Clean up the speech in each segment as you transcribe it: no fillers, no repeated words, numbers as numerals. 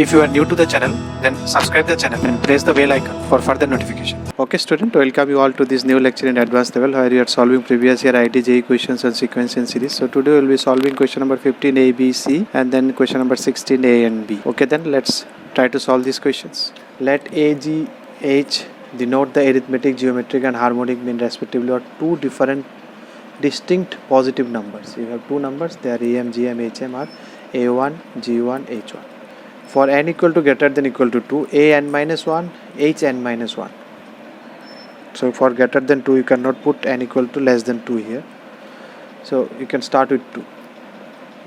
If you are new to the channel, then subscribe the channel and press the bell icon for further notification. Okay student, welcome you all to this new lecture in advanced level where you are solving previous year IT JEE questions on sequence and series. So today we will be solving question number 15 A, B, C and then question number 16 A and B. Okay, then let's try to solve these questions. Let A, G, H denote the arithmetic, geometric and harmonic mean respectively or two different distinct positive numbers. You have two numbers, they are AM, GM, HM are A1, G1, H1. For n equal to greater than equal to 2, a n minus 1, h n minus 1. So for greater than 2, you cannot put n equal to less than 2 here. So you can start with 2.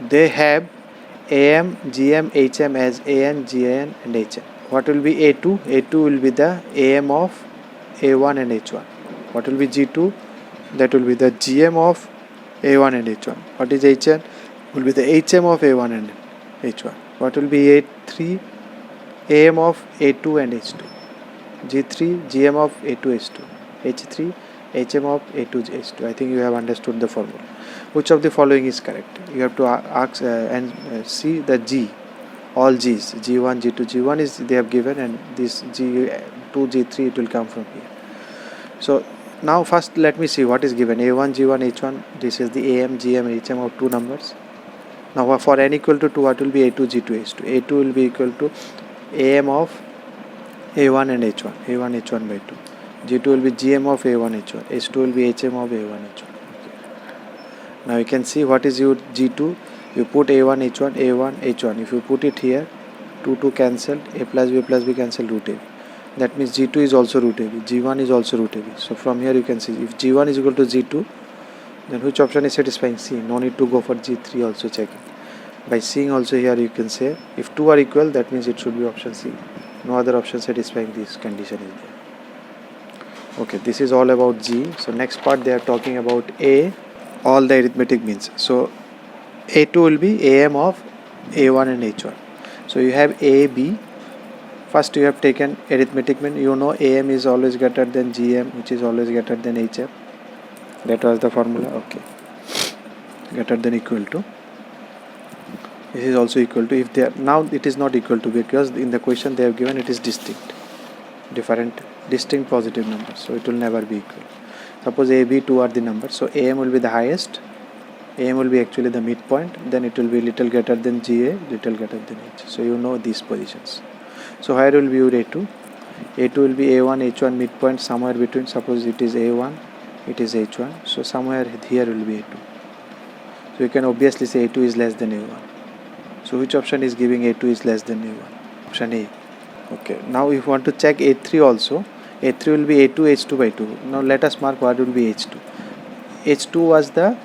They have am, gm, hm as an, gn and hm. What will be a2? A2 will be the am of a1 and h1. What will be g2? That will be the gm of a1 and h1. What is hn? Will be the hm of a1 and h1. What will be A3? AM of A2 and H2. G3, GM of A2, H2. H3, HM of A2, H2. I think you have understood the formula. Which of the following is correct? You have to ask and see the G. All G's. G1, G2, G1 is they have given and this G2, G3 it will come from here. So now first let me see what is given. A1, G1, H1. This is the AM, GM, HM of two numbers. Now for n equal to 2, what will be A2, G2, H2? A2 will be equal to AM of A1 and H1. A1, H1 by 2. G2 will be GM of A1, H1. H2 will be HM of A1, H1. Okay. Now you can see what is your G2. You put A1, H1, A1, H1. If you put it here, 2 cancelled. A plus B cancel root AB. That means G2 is also root AB. G1 is also root AB. So from here you can see if G1 is equal to G2, then which option is satisfying? C. No need to go for G3 also checking. By seeing also here you can say if 2 are equal, that means it should be option C. No other option satisfying this condition is there. Okay, this is all about G. So next part they are talking about A, all the arithmetic means. So A2 will be AM of A1 and H1. So you have A, B. First you have taken arithmetic mean. You know AM is always greater than GM, which is always greater than HM. That was the formula. Okay, greater than equal to, this is also equal to. If they are, now it is not equal to because in the question they have given it is distinct, distinct positive numbers, so it will never be equal. Suppose A, B, 2 are the numbers, so AM will be the highest, AM will be actually the midpoint, then it will be little greater than GA, little greater than H. So you know these positions. So here will be your A2 will be A1, H1 midpoint somewhere between. Suppose it is A1, it is H1, so somewhere here will be A2. So you can obviously say A2 is less than A1. So which option is giving A2 is less than A1? Option A. Okay, now if you want to check A3 also, A3 will be A2, H2 by 2. Now let us mark what will be H2. H2 was the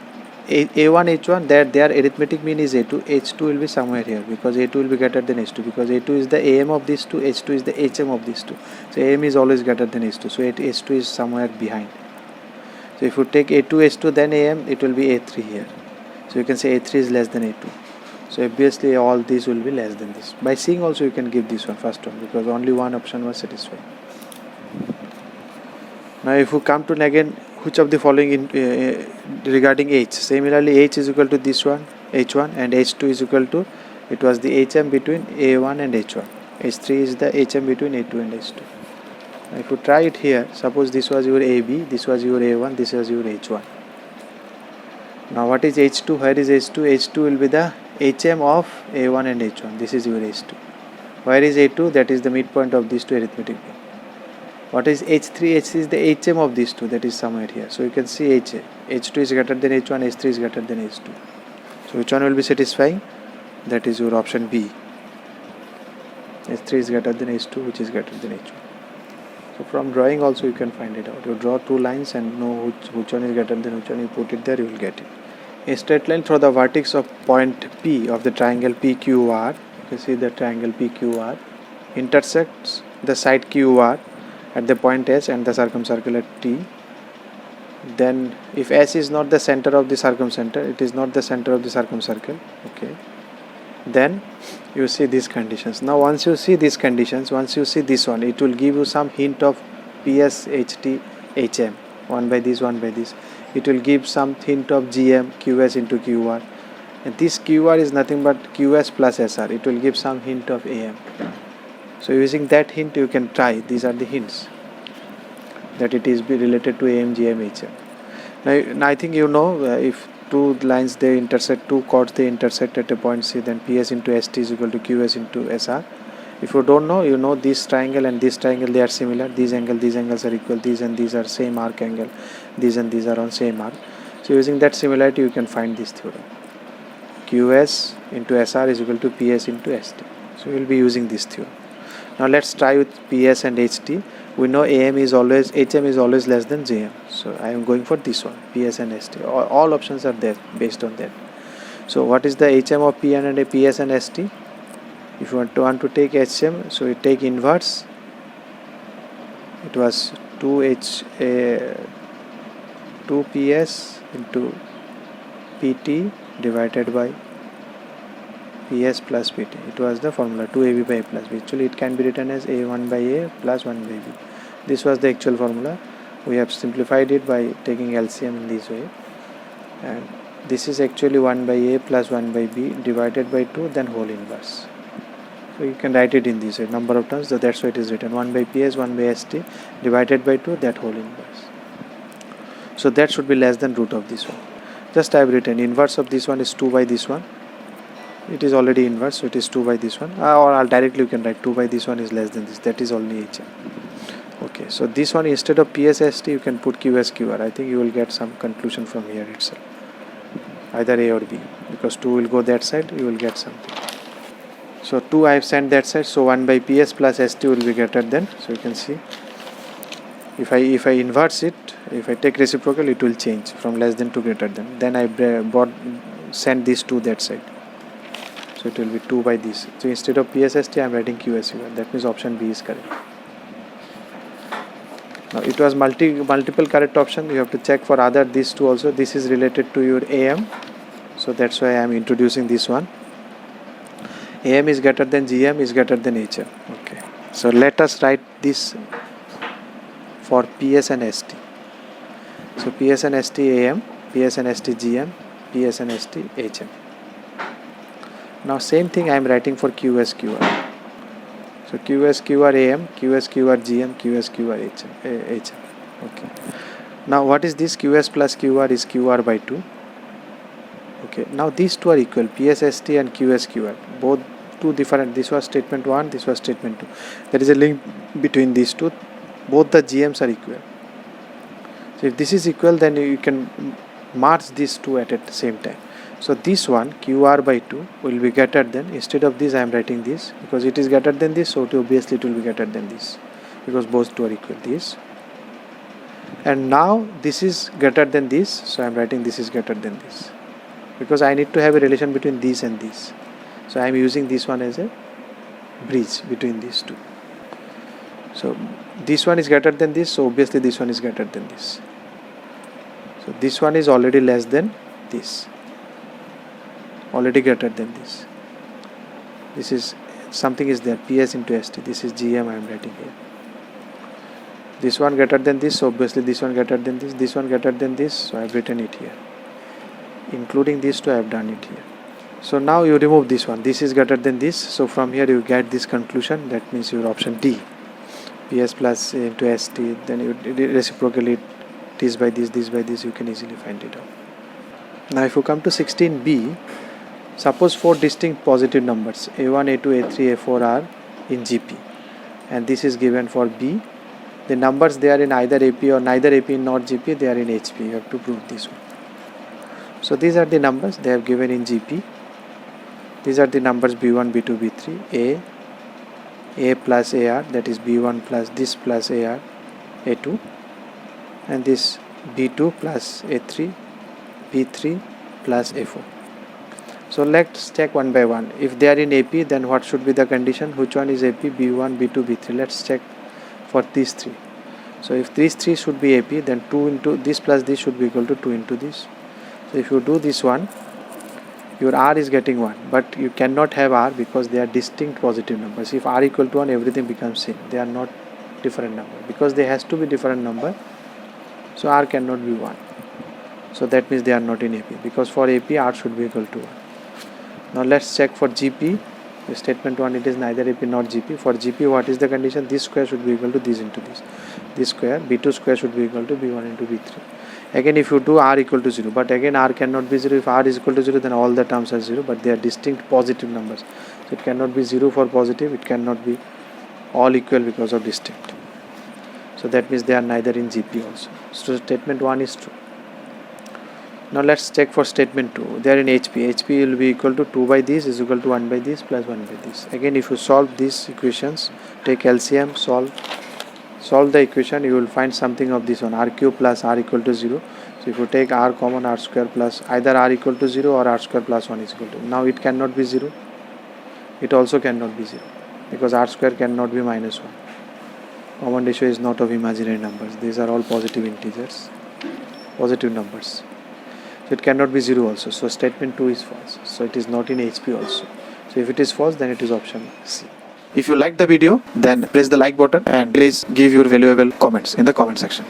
A1, H1, their arithmetic mean is A2. H2 will be somewhere here because A2 will be greater than H2 because A2 is the AM of these two, H2 is the HM of these two. So AM is always greater than H2. So H2 is somewhere behind. So if you take A2, H2 then AM, it will be A3 here. So you can say A3 is less than A2. So obviously all these will be less than this. By seeing also you can give this one, first one, because only one option was satisfied. Now if you come to again, which of the following regarding H? Similarly H is equal to this one, H1, and H2 is equal to, it was the HM between A1 and H1. H3 is the HM between A2 and H2. Now if you try it here, suppose this was your AB, this was your A1, this was your H1. Now what is H2? Where is H2? H2 will be the HM of A1 and H1. This is your H2. Where is A2? That is the midpoint of these two arithmetic mean. What is H3? H3 is the HM of these two. That is somewhere here. So you can see HA. H2 is greater than H1. H3 is greater than H2. So which one will be satisfying? That is your option B. H3 is greater than H2, which is greater than H1. So from drawing also you can find it out. You draw two lines and know which one is greater than which one. You put it there, you will get it. A straight line through the vertex of point P of the triangle PQR. You can see the triangle PQR intersects the side QR at the point S and the circumcircle at T. Then if S is not the center of the circumcenter, it is not the center of the circumcircle. Okay. Then you see these conditions. Now once you see these conditions, once you see this one, it will give you some hint of PS, HT, HM. One by this, one by this. It will give some hint of GM, QS into QR. and this QR is nothing but QS plus SR. It will give some hint of AM. So using that hint you can try. These are the hints that it is be related to AM, GM, HM. Now I think you know, if two lines they intersect, two chords they intersect at a point C, then PS into ST is equal to QS into SR. If you don't know, you know this triangle and this triangle, they are similar. These angles are equal. These and these are same arc angle. These and these are on same arc. So using that similarity you can find this theorem. QS into SR is equal to PS into ST. So we will be using this theorem. Now let's try with PS and HT. We know HM is always less than JM. So I am going for this one, PS and ST. All options are there based on that. So what is the HM of PN and a PS and ST? If you want to take HM, so you take inverse. It was 2PS into PT divided by PS plus PT. It was the formula 2AB by A plus B. Actually it can be written as A1 by A plus 1 by B. This was the actual formula. We have simplified it by taking LCM in this way, and this is actually 1 by A plus 1 by B divided by 2, then whole inverse. So you can write it in this way, number of terms, so that's why it is written 1 by PS, 1 by ST divided by 2, that whole inverse. So that should be less than root of this one. Just I have written inverse of this one is 2 by this one. It is already inverse, so it is 2 by this one, or directly you can write 2 by this one is less than this, that is only HM. Okay, so this one instead of PSST you can put QSQR. I think you will get some conclusion from here itself, either A or B, because 2 will go that side, you will get something. So 2 I have sent that side, so 1 by PS plus ST will be greater than, so you can see if I inverse it, if I take reciprocal, it will change from less than to greater than. Then I send this to that side, so it will be 2 by this. So instead of PSST I am writing QSQR. That means option B is correct. Now it was multiple correct option. You have to check for other these two also. This is related to your AM, so that's why I am introducing this one. AM is greater than GM is greater than HM. Okay, so let us write this for PS and ST. So PS and ST AM, PS and ST GM, PS and ST HM. Now same thing I am writing for QSQR. So QSQR AM, QSQR GM, QSQR HM. Okay. Now what is this? QS plus QR is QR by 2. Okay. Now these two are equal, PSST and QSQR. Both two different. This was statement 1, this was statement 2. There is a link between these two. Both the GMs are equal. So if this is equal, then you can merge these two at the same time. So this one QR by 2 will be greater than, instead of this I am writing this because it is greater than this, so obviously it will be greater than this because both two are equal, this. And now this is greater than this, so I am writing this is greater than this because I need to have a relation between this and this. So I am using this one as a bridge between these two. So this one is greater than this, so obviously this one is greater than this. So this one is already less than this, already greater than this. This is something is there, PS into ST. This is GM I am writing here. This one greater than this, so obviously this one greater than this one greater than this, so I have written it here. Including these two I have done it here. So now you remove this one, this is greater than this, so from here you get this conclusion, that means your option D, PS plus into ST, then you reciprocally it is by this by this, you can easily find it out. Now if you come to 16b, suppose 4 distinct positive numbers A1, A2, A3, A4 are in GP, and this is given for B. The numbers they are in either AP or neither AP nor GP, they are in HP. You have to prove this one. So these are the numbers they have given in GP. These are the numbers B1, B2, B3, A plus AR, that is B1 plus this plus AR, A2, and this B2 plus A3, B3 plus A4. So let's check one by one. If they are in AP, then what should be the condition? Which one is AP? B1, B2, B3. Let's check for these three. So if these three should be AP, then 2 into this plus this should be equal to 2 into this. So if you do this one, your R is getting 1, but you cannot have R because they are distinct positive numbers. If R equal to 1, everything becomes same. They are not different number because they has to be different number. So R cannot be 1. So that means they are not in AP, because for AP R should be equal to 1. Now let's check for GP. Statement 1, it is neither AP nor GP. For GP, what is the condition? This square should be equal to this into this. This square, B2 square should be equal to B1 into B3. Again, if you do R equal to 0, but again R cannot be 0. If R is equal to 0, then all the terms are 0, but they are distinct positive numbers. So it cannot be 0 for positive, it cannot be all equal because of distinct. So that means they are neither in GP also. So statement 1 is true. Now let's check for statement 2. They are in HP. HP will be equal to 2 by this is equal to 1 by this plus 1 by this. Again, if you solve these equations, take LCM, solve the equation, you will find something of this one, R cube plus R equal to 0. So if you take R common, R square plus either R equal to 0 or R square plus 1 is equal to. Now it cannot be 0. It also cannot be 0 because R square cannot be minus 1. Common ratio is not of imaginary numbers. These are all positive integers, positive numbers. So it cannot be 0 also. So statement 2 is false. So it is not in HP also. So if it is false, then it is option C. If you like the video, then press the like button and please give your valuable comments in the comment section.